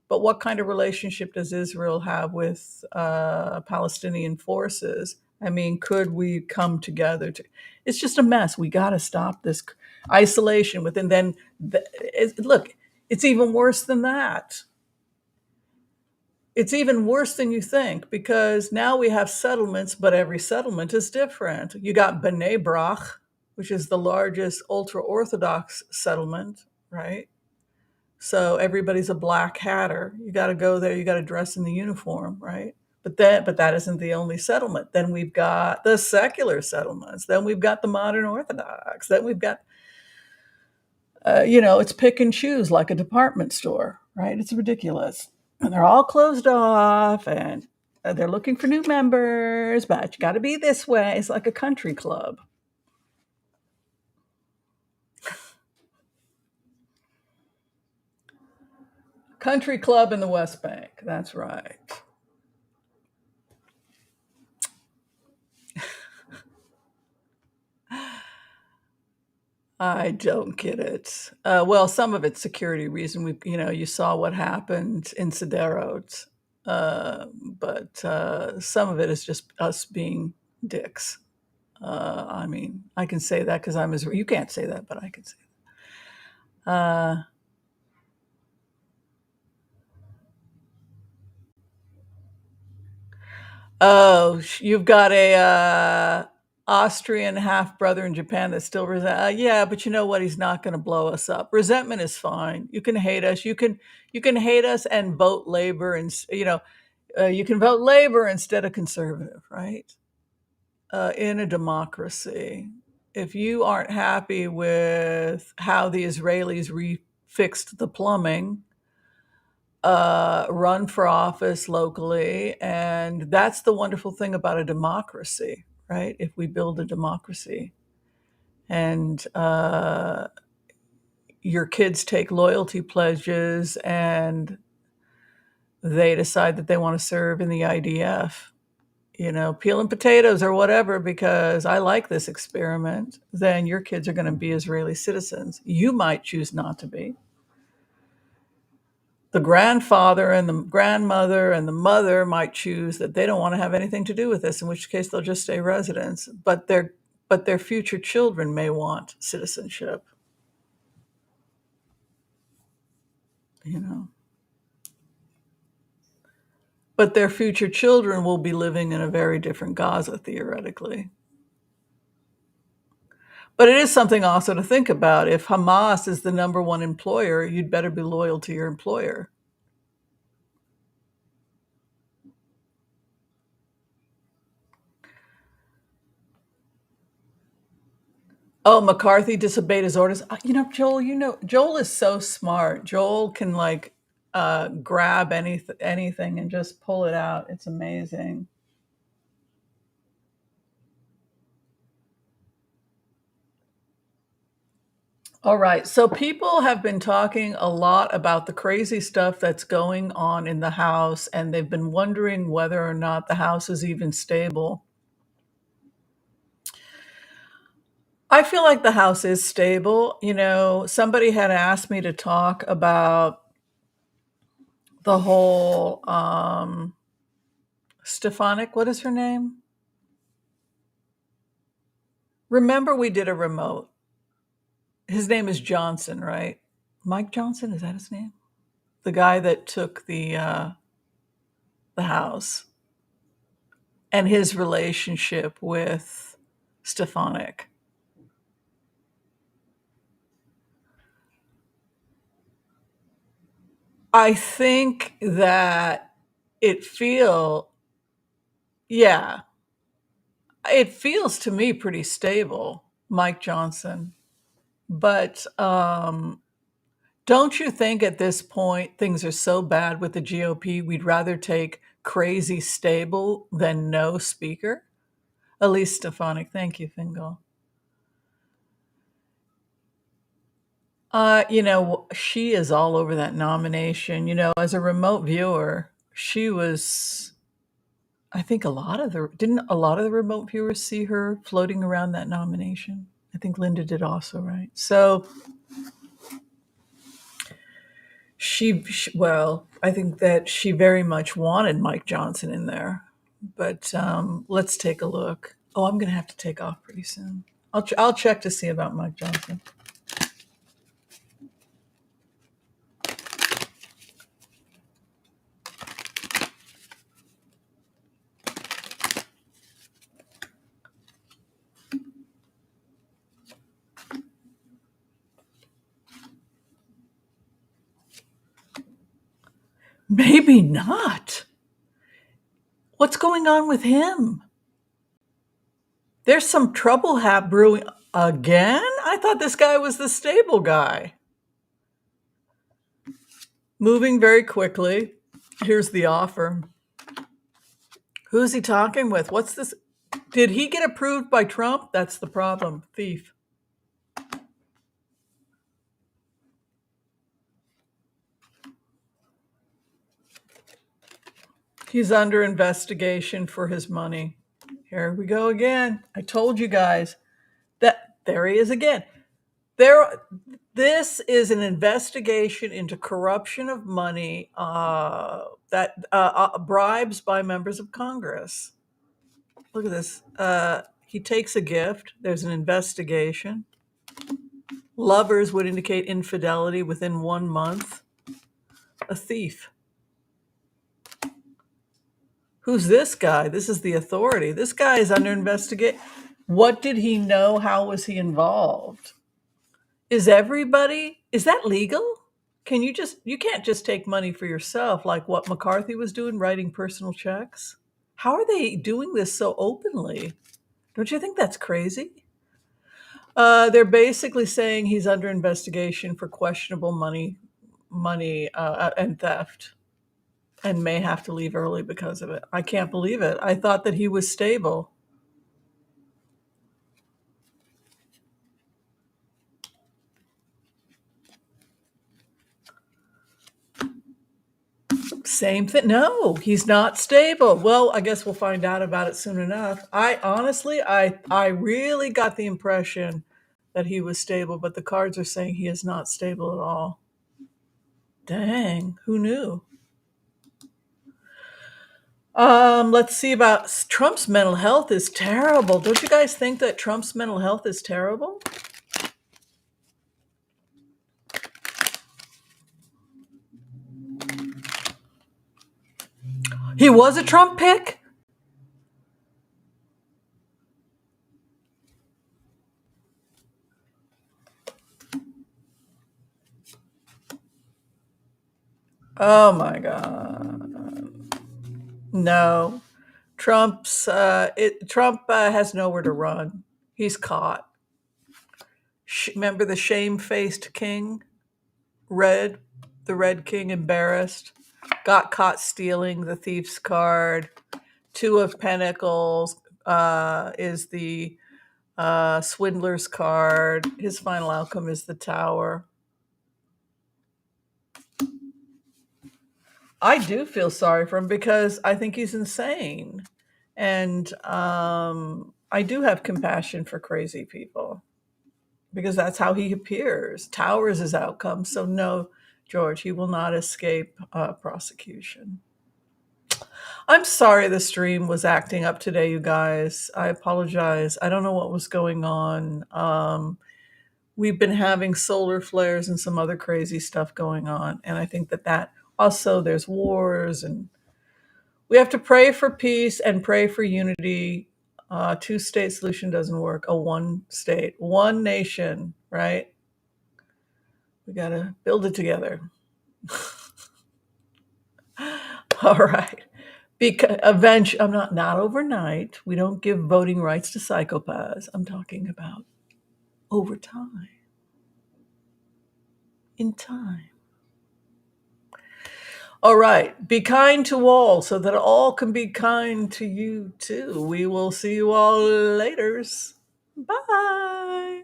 But what kind of relationship does Israel have with Palestinian forces? I mean, could we come together? It's just a mess. We got to stop this isolation within. Look, it's even worse than that. It's even worse than you think because now we have settlements, but every settlement is different. You got Bnei Brak, which is the largest ultra Orthodox settlement, right? So everybody's a black hatter. You got to go there. You got to dress in the uniform, right? But that isn't the only settlement. Then we've got the secular settlements. Then we've got the modern Orthodox. Then we've got, it's pick and choose like a department store, right? It's ridiculous. And they're all closed off, and they're looking for new members. But you got to be this way. It's like a country club. Country club in the West Bank. That's right. I don't get it. Well, some of it's security reason. You saw what happened in Sderot, but some of it is just us being dicks. I mean, I can say that because I'm Israeli. You can't say that, but I can say that. Uh, oh, you've got a Austrian half brother in Japan that still resent. Yeah, but you know what? He's not going to blow us up. Resentment is fine. You can hate us. You can hate us and vote labor, and you can vote labor instead of conservative, right? In a democracy, if you aren't happy with how the Israelis refixed the plumbing, run for office locally. And that's the wonderful thing about a democracy, right? If we build a democracy and your kids take loyalty pledges and they decide that they want to serve in the IDF, peeling potatoes or whatever, because I like this experiment, then your kids are going to be Israeli citizens. You might choose not to be. The grandfather and the grandmother and the mother might choose that they don't want to have anything to do with this, in which case they'll just stay residents. But their future children may want citizenship, you know. But their future children will be living in a very different Gaza, theoretically. But it is something also to think about. If Hamas is the number one employer, you'd better be loyal to your employer. Oh, McCarthy disobeyed his orders. Joel, Joel is so smart. Joel can like grab anything and just pull it out. It's amazing. All right. So people have been talking a lot about the crazy stuff that's going on in the House, and they've been wondering whether or not the House is even stable. I feel like the House is stable. Somebody had asked me to talk about the whole Stefanik, what is her name? Remember, we did a remote. His name is Johnson, right? Mike Johnson, is that his name? The guy that took the house, and his relationship with Stefanik. I think that it feel yeah, it feels to me pretty stable, Mike Johnson. But don't you think at this point things are so bad with the GOP, we'd rather take crazy stable than no speaker? Elise Stefanik, thank you, Fingal. She is all over that nomination. As a remote viewer, she was. I think didn't a lot of the remote viewers see her floating around that nomination. I think Linda did also, right? So well, I think that she very much wanted Mike Johnson in there. But let's take a look. Oh, I'm going to have to take off pretty soon. I'll check to see about Mike Johnson. Maybe not. What's going on with him? There's some trouble brewing again? I thought this guy was the stable guy. Moving very quickly. Here's the offer. Who's he talking with? What's this? Did he get approved by Trump? That's the problem. Thief. He's under investigation for his money. Here we go again. I told you guys that there he is again. This is an investigation into corruption of money, that bribes by members of Congress. Look at this. He takes a gift. There's an investigation. Lovers would indicate infidelity within 1 month. A thief. Who's this guy? This is the authority. This guy is under investigation. What did he know? How was he involved? Is that legal? You can't just take money for yourself like what McCarthy was doing, writing personal checks? How are they doing this so openly? Don't you think that's crazy? They're basically saying he's under investigation for questionable money and theft, and may have to leave early because of it. I can't believe it. I thought that he was stable. Same thing. No, he's not stable. Well, I guess we'll find out about it soon enough. I really got the impression that he was stable, but the cards are saying he is not stable at all. Dang, who knew? Let's see about Trump's mental health is terrible. Don't you guys think that Trump's mental health is terrible? He was a Trump pick? Oh my God. No. Trump has nowhere to run. He's caught. Remember the shame-faced king? The Red King, embarrassed, got caught stealing the thief's card. Two of Pentacles is the swindler's card. His final outcome is the Tower. I do feel sorry for him because I think he's insane. And I do have compassion for crazy people because that's how he appears. Tower is his outcome. So, no, George, he will not escape prosecution. I'm sorry the stream was acting up today, you guys. I apologize. I don't know what was going on. We've been having solar flares and some other crazy stuff going on. And I think that also there's wars, and we have to pray for peace and pray for unity. Two-state solution doesn't work. A one state, one nation, right? We got to build it together. All right. Because eventually, I'm not overnight. We don't give voting rights to psychopaths. I'm talking about over time. In time. All right. Be kind to all so that all can be kind to you too. We will see you all later. Bye.